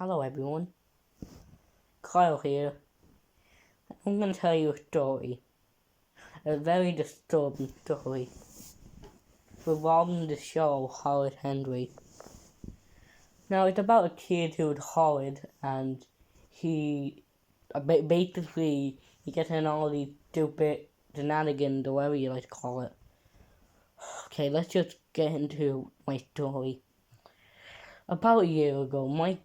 Hello everyone, Kyle here. I'm going to tell you a story, a very disturbing story, revolving the show Horrid Henry. Now it's about a kid who was horrid and he basically gets in all these stupid shenanigans or whatever you like to call it. Okay, let's just get into my story. About a year ago, my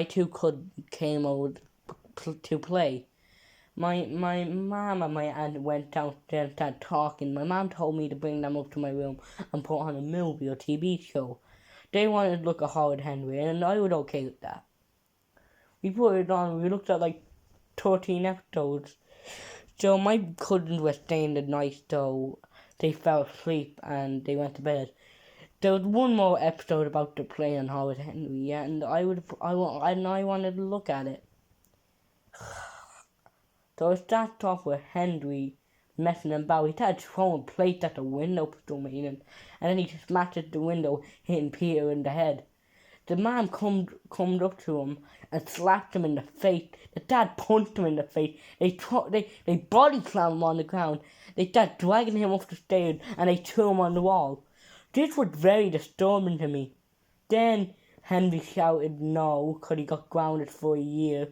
two cousins came over to play. My mom and my aunt went downstairs and started talking. My mom told me to bring them up to my room and put on a movie or TV show. They wanted to look at Horrid Henry, and I was okay with that. We put it on. We looked at like 13 episodes. So my cousins were staying the night, so they fell asleep and they went to bed. There was one more episode about the play on Horrid Henry, and I wanted to look at it. So it starts off with Henry messing about. He started throwing plates at the window for some reason, and then he smashed the window, hitting Peter in the head. The mom come up to him and slapped him in the face. The dad punched him in the face. They body slammed him on the ground. They started dragging him up the stairs, and they threw him on the wall. This was very disturbing to me. Then Henry shouted no, because he got grounded for a year.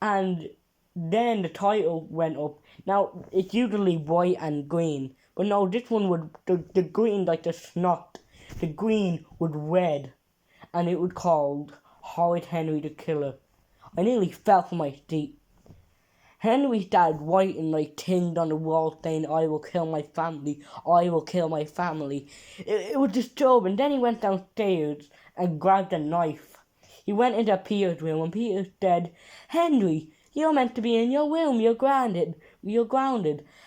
And then the title went up. Now, it's usually white and green. But no, this one would, the green like the snot. The green was red. And it was called Horrid Henry the Killer. I nearly fell from my seat. Henry started writing like things on the wall saying, I will kill my family, I will kill my family. It was disturbing. Then he went downstairs and grabbed a knife. He went into Peter's room and Peter said, Henry, you're meant to be in your room, you're grounded.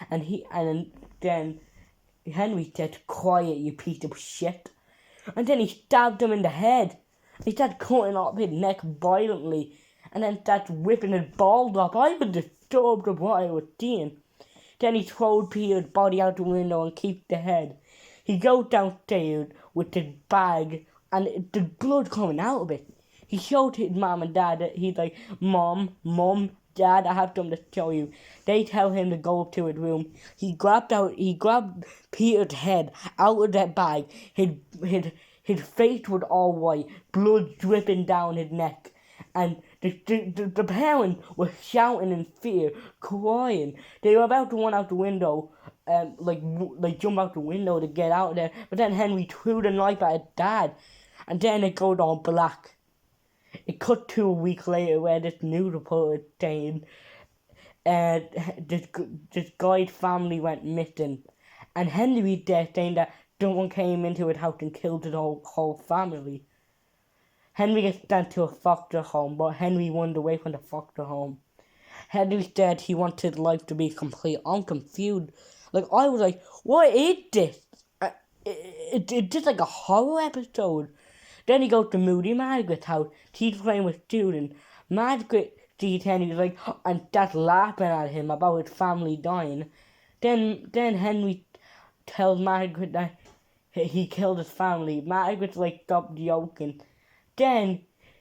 And then Henry said, quiet, you piece of shit. And then he stabbed him in the head. He started cutting off his neck violently. And then started whipping his balls off. I was disturbed of what I was seeing. Then he threw Peter's body out the window and kept the head. He goes downstairs with his bag and the blood coming out of it. He showed his mom and dad that he's like, Mom, Dad, I have something to show you. They tell him to go up to his room. He grabbed Peter's head out of that bag. His face was all white, blood dripping down his neck. And the parents were shouting in fear, crying. They were about to run out the window, like jump out the window to get out there. But then Henry threw the knife at his dad, and then it goes all black. It cut to a week later where this news reporter saying, this guy's family went missing, and Henry there saying that someone came into his house and killed his whole family. Henry gets sent to a foster home, but Henry wandered away from the foster home. Henry said he wanted life to be complete. I'm confused. Like, I was like, what is this? It's just like a horror episode. Then he goes to Moody Margaret's house. She's playing with students. Margaret sees Henry like, and that's laughing at him about his family dying. Then Henry tells Margaret that he killed his family. Margaret's like, stop joking. Then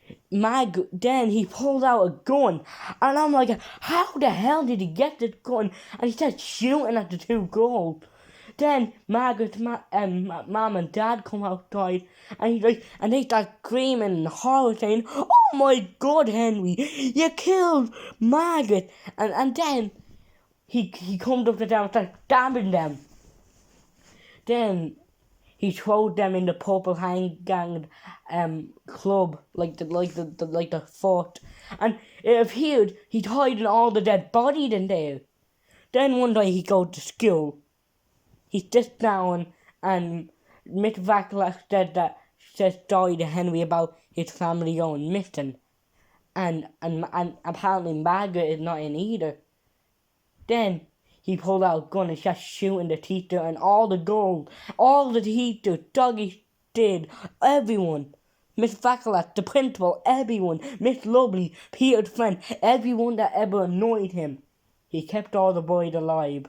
he pulls out a gun, and I'm like, how the hell did he get this gun? And he starts shooting at the two girls. Then Margaret's mom and dad come outside, and they start screaming in horror, saying, "Oh my God, Henry, you killed Margaret!" And then he comes up to them and starts stabbing them. Then he throws them in the Purple Gang club, like the fort, and it appeared he'd hiding all the dead bodies in there. Then one day he goes to school. He sits down and Miss Vaclav says sorry to Henry about his family going missing, and apparently Margaret is not in either. Then he pulled out a gun and started shooting the teacher and all the teachers, Doggy did, everyone. Miss Vaclav, the principal, everyone, Miss Lovely, Peter's friend, everyone that ever annoyed him. He kept all the boys alive.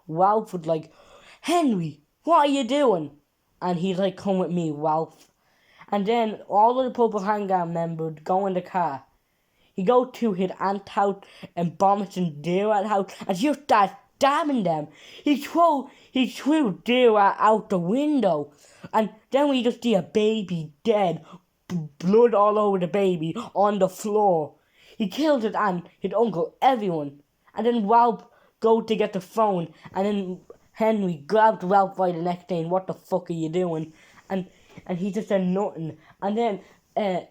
Ralph was like, Henry, what are you doing? And he's like, come with me, Ralph. And then all of the Purple Hangout members go in the car. He go to his aunt's house and vomits and deer at the house and she starts stabbing them. He threw deer out the window. And then we just see a baby dead, blood all over the baby on the floor. He killed his aunt, his uncle, everyone. And then Ralph go to get the phone, and then Henry grabbed Ralph by the neck saying, "What the fuck are you doing?" And he just said nothing. And then I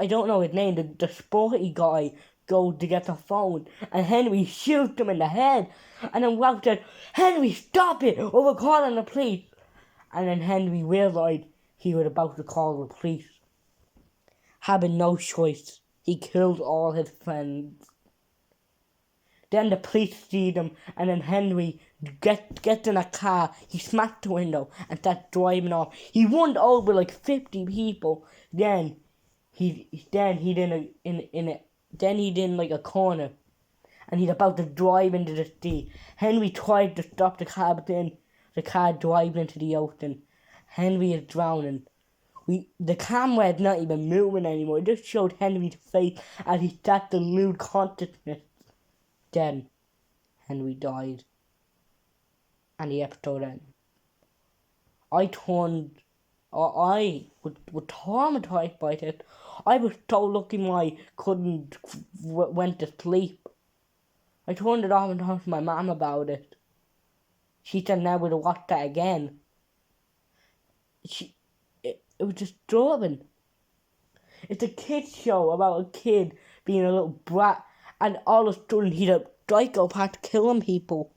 don't know his name, the sporty guy go to get the phone, and Henry shoots him in the head. And then Ralph said, "Henry, stop it, or we're calling the police." And then Henry realized he was about to call the police. Having no choice, he killed all his friends. Then the police see them, and then Henry gets in a car. He smashed the window and starts driving off. He runned over like 50 people. Then he in like a corner, and he's about to drive into the sea. Henry tried to stop the car, but then the car drives into the ocean. Henry is drowning. The camera is not even moving anymore. It just showed Henry's face as he started to lose consciousness. Then Henry died, and the episode ended. I was traumatized by it. I was so lucky my couldn't went to sleep. I turned it off and talked to my mom about it. She said now we'll watch that again. It was disturbing. It's a kid's show about a kid being a little brat, and all of a sudden he's a psychopath killing people.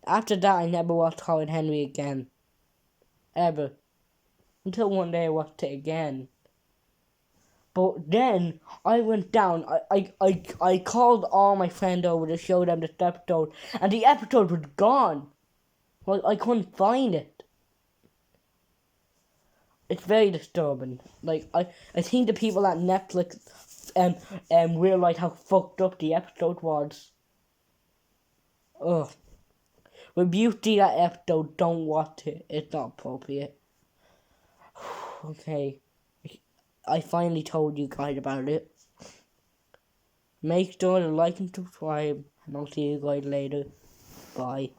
After that, I never watched Horrid Henry again. Ever. Until one day I watched it again. But then I went down. I called all my friends over to show them this episode, and the episode was gone. Well, I couldn't find it. It's very disturbing. Like I think the people at Netflix realized how fucked up the episode was. Ugh. When you see that episode, don't watch it. It's not appropriate. Okay. I finally told you guys about it. Make sure to like and subscribe, and I'll see you guys later. Bye.